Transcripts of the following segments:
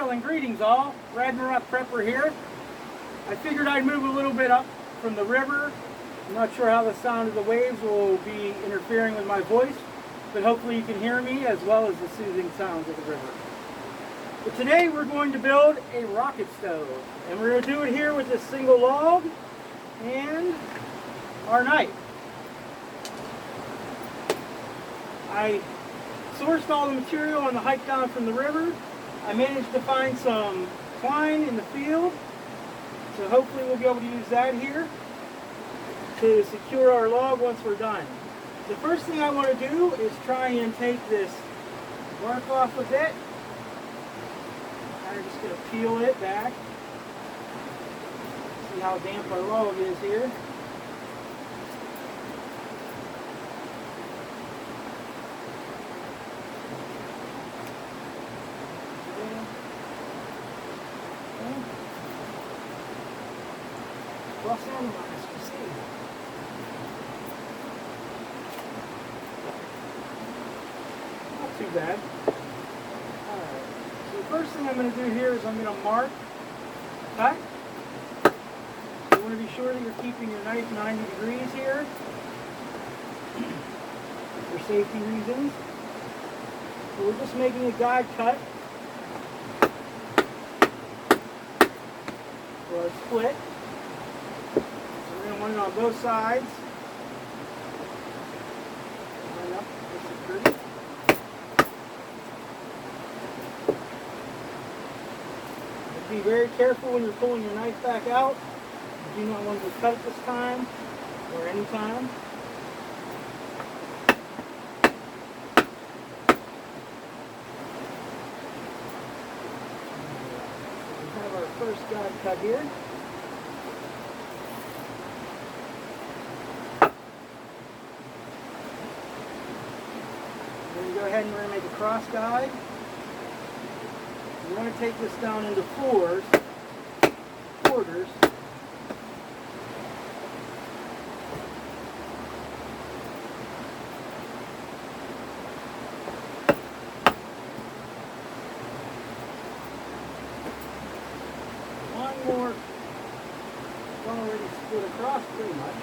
hail and greetings all. Ragnarok Prepper here. I figured I'd move a little bit up from the river. I'm not sure how the sound of the waves will be interfering with my voice, but hopefully you can hear me as well as the soothing sounds of the river. But today we're going to build a rocket stove, and we're going to do it here with this single log and our knife. I sourced all the material on the hike down from the river. I managed to find some twine in the field, so hopefully we'll be able to use that here to secure our log once we're done. The first thing I want to do is try and take this bark off a bit. I'm just going to peel it back. See how damp our log is here. Cross animals, you see. Not too bad. Alright, so the first thing I'm going to do here is I'm going to mark cut. You want to be sure that you're keeping your knife 90 degrees here for safety reasons. So we're just making a guide cut for a split. One on both sides. Line up, this is pretty. Be very careful when you're pulling your knife back out. You do not want to cut it this time or any time. We have our first guide cut here. Go ahead and we're going to make a cross guide. We're going to take this down into quarters. One more. One already split across pretty much.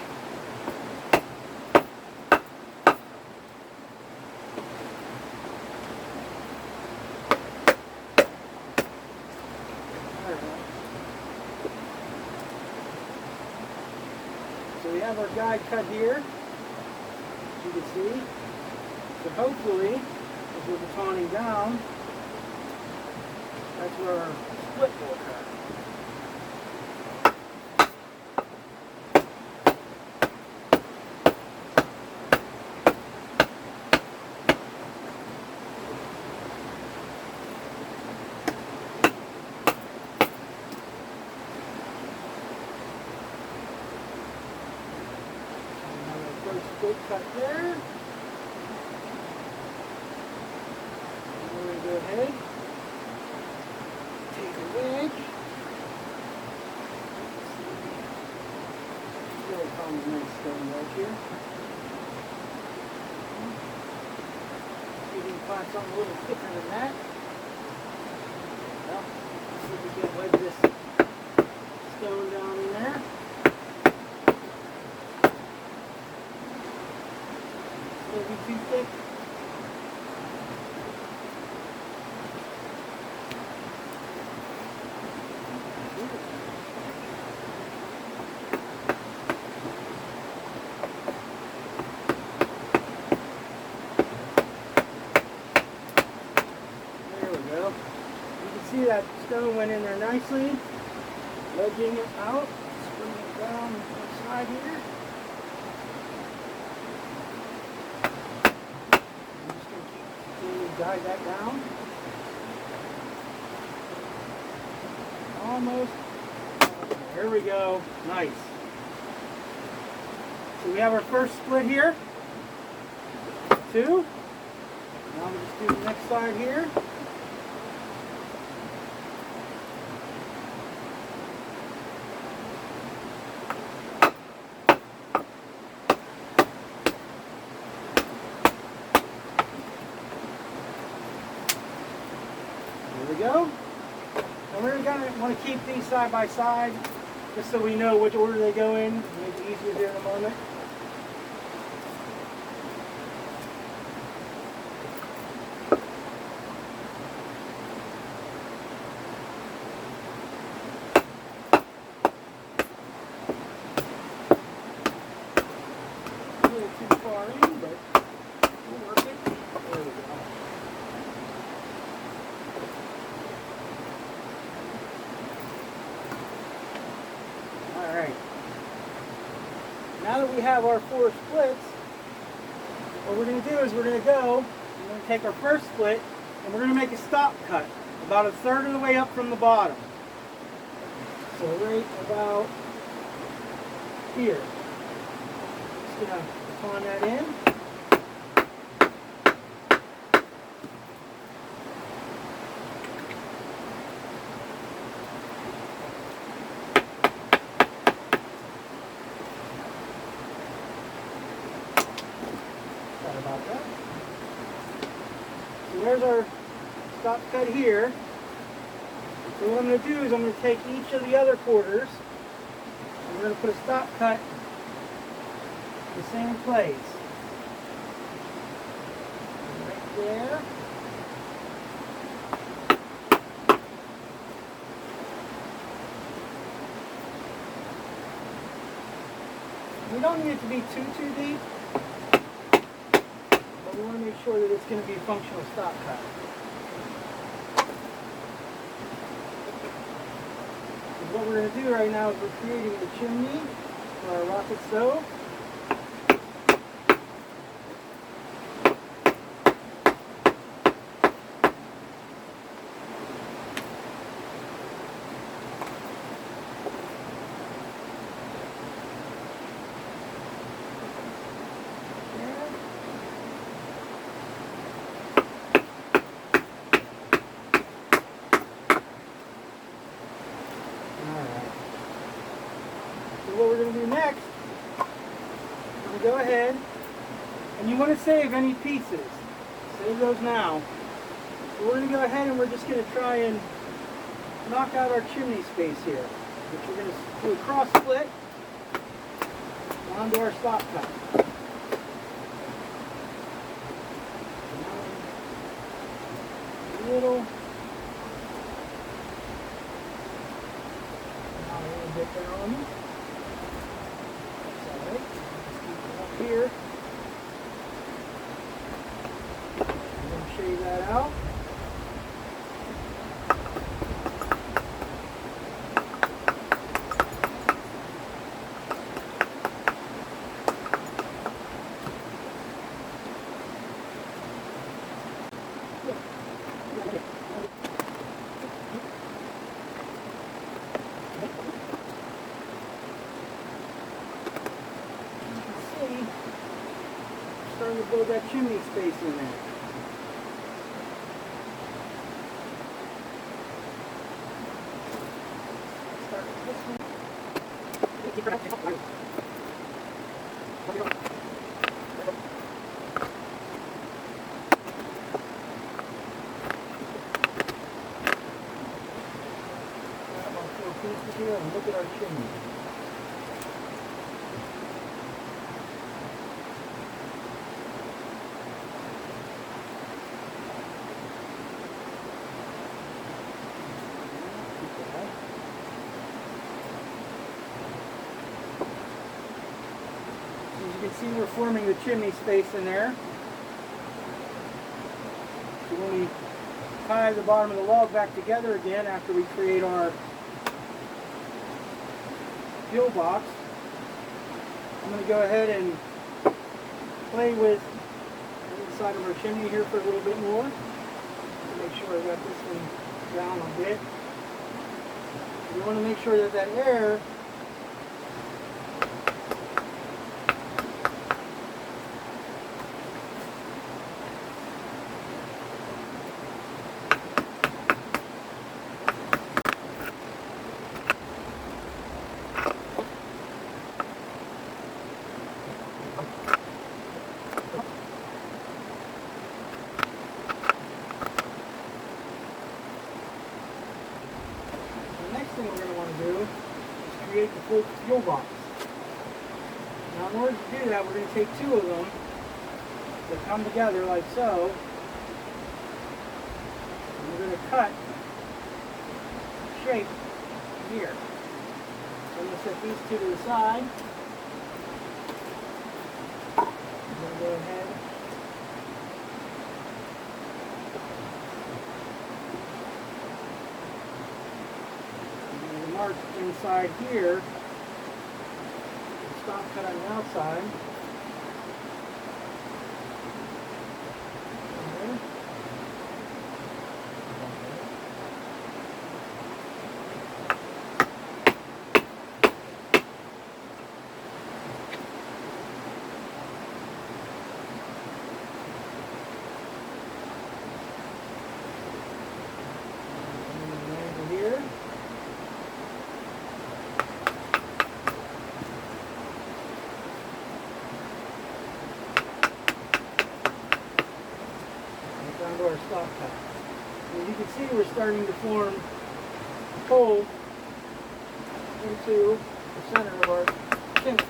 So we have our guide cut here, as you can see. So hopefully, as we're batoning down, that's where our split will occur. Split cut there. And we're going to go ahead, take a wedge. Really found a nice stone wedge here. See if we can find something a little thicker than that. Well, let's see if we can wedge this stone down in there. Be too thick. There we go. You can see that stone went in there nicely, wedging it out, bringing it down the side here. Guide that down. Almost. There we go. Nice. So we have our first split here. Two. Now we'll just do the next side here. There we go. And we're going to want to keep these side by side just so we know which order they go in. Make it easier here in a moment. A little too far in, but we'll work it. There we go. Alright, now that we have our 4 splits, what we're going to do is we're going to take our first split and we're going to make a stop cut about 1/3 of the way up from the bottom. So right about here. Just going to pawn that in. About that. So there's our stop cut here. So what I'm going to do is I'm going to take each of the other quarters and we're going to put a stop cut in the same place. Right there. We don't need it to be too deep. We want to make sure that it's going to be a functional stop cut. And what we're going to do right now is we're creating the chimney for our rocket stove. What we're going to do next, we're going to go ahead, and you want to save any pieces. Save those now. So we're going to go ahead and we're just going to try and knock out our chimney space here. Which we're going to do a cross split onto our stop cut. A little bit there on me. Here. I'm going to shave that out. Starting to build that chimney space in there. Start with this one. Grab our 4 pieces here and look at our chimney. You can see we're forming the chimney space in there. So when we tie the bottom of the log back together again after we create our fuel box, I'm going to go ahead and play with the inside of our chimney here for a little bit more. Make sure I got this one down a bit. We want to make sure that that air thing we're going to want to do is create the full fuel box. Now in order to do that, we're going to take two of them that come together like so. And we're going to cut shape here. So I'm going to set these two to the side. I'm going to go ahead and mark inside here. Stop cut on the outside. Down to our stop cut. As you can see, we're starting to form a hole into the center of our chimney.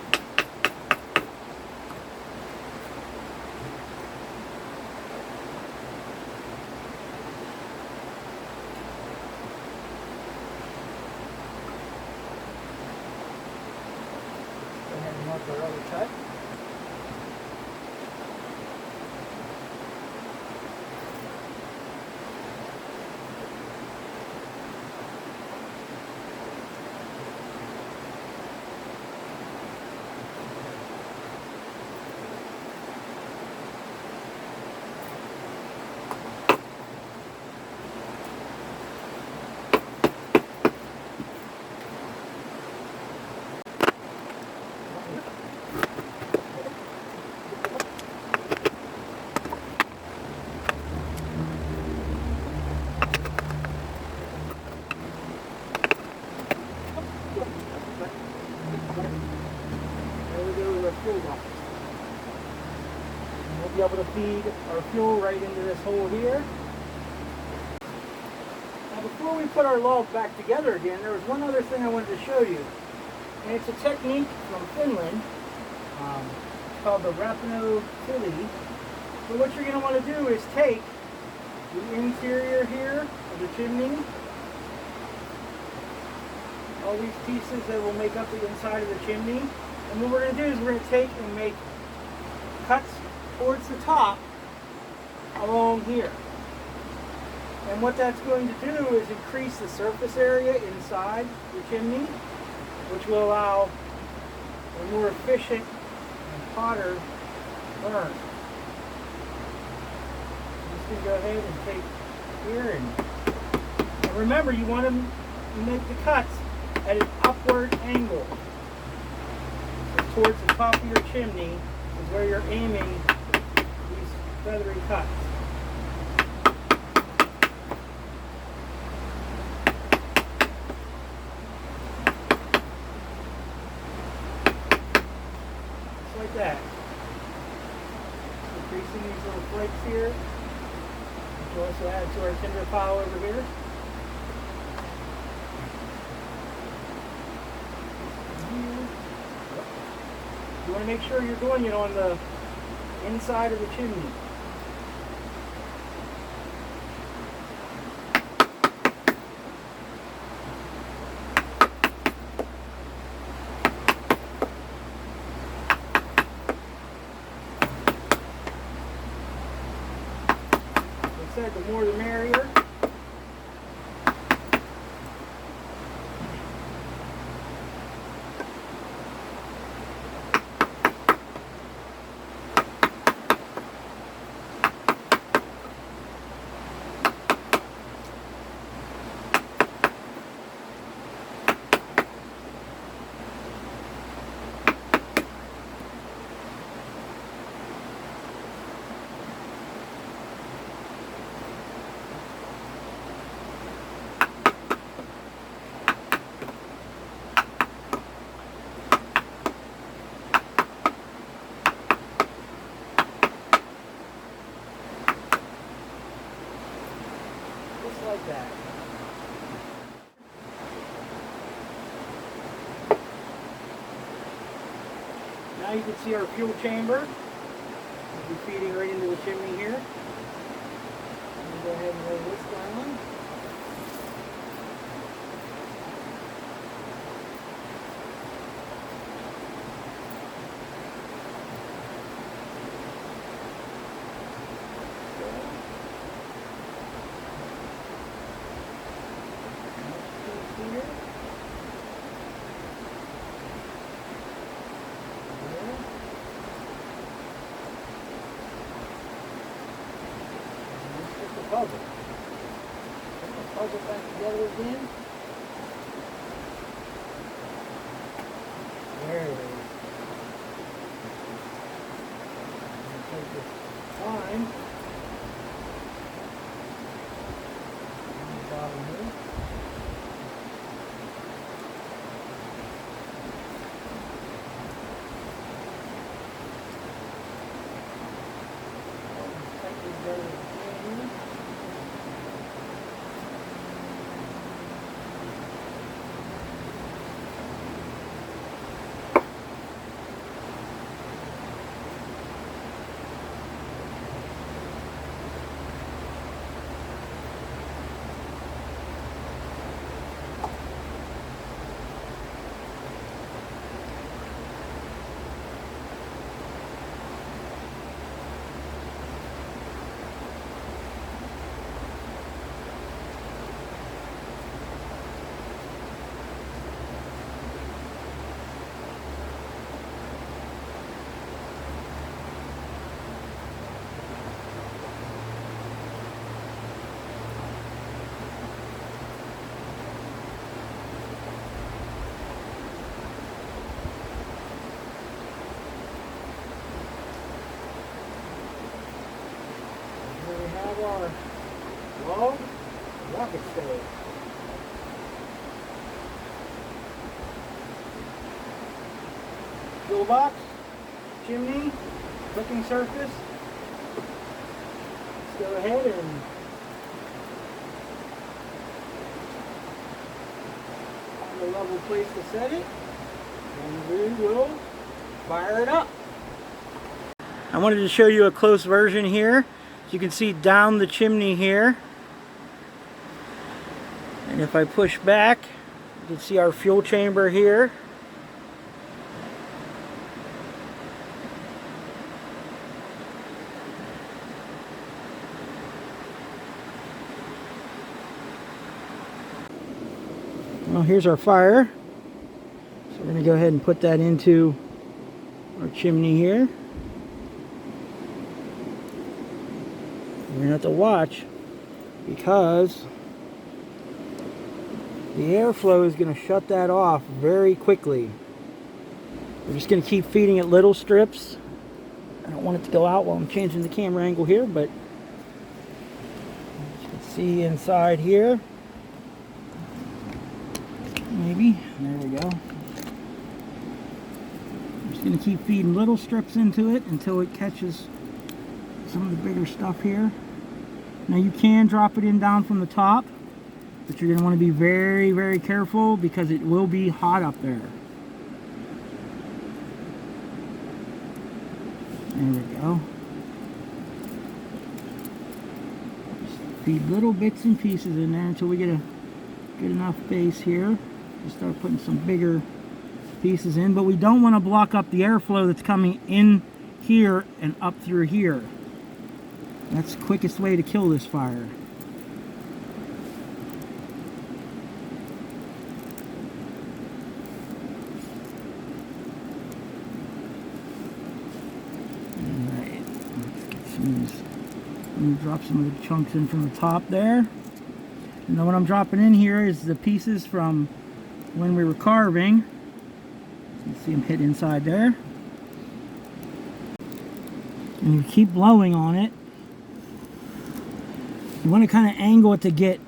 Go ahead and mark our other cut. Fuel box. And we'll be able to feed our fuel right into this hole here. Now before we put our log back together again, there was one other thing I wanted to show you. And it's a technique from Finland. It's called the reassembly. So what you're going to want to do is take the interior here of the chimney, all these pieces that will make up the inside of the chimney. And what we're going to do is we're going to take and make cuts towards the top along here. And what that's going to do is increase the surface area inside the chimney, which will allow a more efficient and hotter burn. I'm just going to go ahead and take here and remember, you want to make the cuts at an upward angle. Towards the top of your chimney is where you're aiming these feathery cuts. Just like that. Increasing these little flakes here, which will also add to our tinder pile over here. You want to make sure you're doing it on the inside of the chimney. Like I said, the more the merrier. like that. Now you can see our fuel chamber. We'll be feeding right into the chimney here. I'm going to go ahead and lay this down. Puzzle. Put the puzzle back together again. There it is. I'm going to take this line on the bottom here. Take these together again. Our log rocket stove. Toolbox, chimney, cooking surface. Let's go ahead and find a level place to set it, and we will fire it up. I wanted to show you a close version here. You can see down the chimney here, and if I push back, you can see our fuel chamber here. Well, here's our fire, so we're going to go ahead and put that into our chimney here. You're going to have to watch because the airflow is going to shut that off very quickly. We're just going to keep feeding it little strips. I don't want it to go out while I'm changing the camera angle here, but you can see inside here. Maybe. There we go. I'm just going to keep feeding little strips into it until it catches some of the bigger stuff here. Now you can drop it in down from the top, but you're going to want to be very, very careful because it will be hot up there. There we go. Just feed little bits and pieces in there until we get a good enough base here. Just start putting some bigger pieces in, but we don't want to block up the airflow that's coming in here and up through here. That's the quickest way to kill this fire. Alright, let's get some of these. I'm going to drop some of the chunks in from the top there. And then what I'm dropping in here is the pieces from when we were carving. You can see them hit inside there. And you keep blowing on it. You want to kind of angle it to get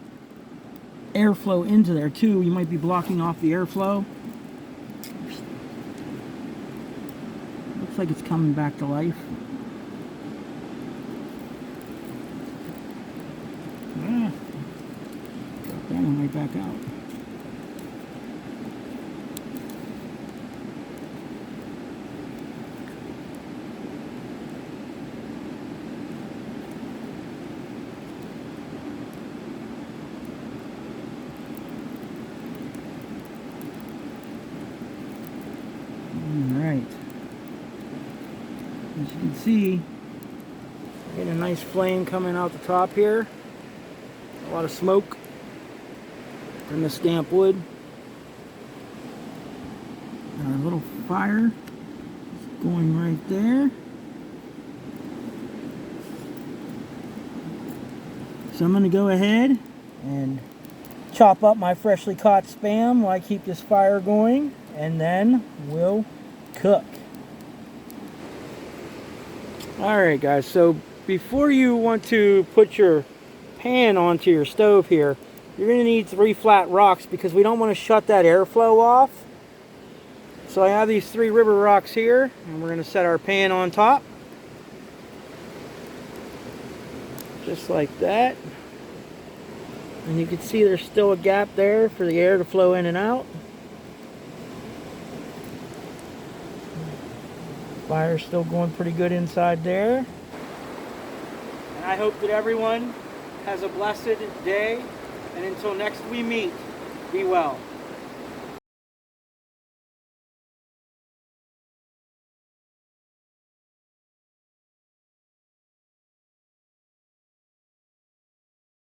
airflow into there too. You might be blocking off the airflow. Looks like it's coming back to life. Yeah. Drop that one right back out. can see, getting a nice flame coming out the top here. A lot of smoke from the stamp wood. And our little fire is going right there. So I'm going to go ahead and chop up my freshly caught Spam while I keep this fire going, and then we'll cook. Alright guys, so before you want to put your pan onto your stove here, you're going to need 3 flat rocks because we don't want to shut that airflow off. So I have these 3 river rocks here, and we're going to set our pan on top. Just like that. And you can see there's still a gap there for the air to flow in and out. Fire's still going pretty good inside there. And I hope that everyone has a blessed day. And until next we meet, be well.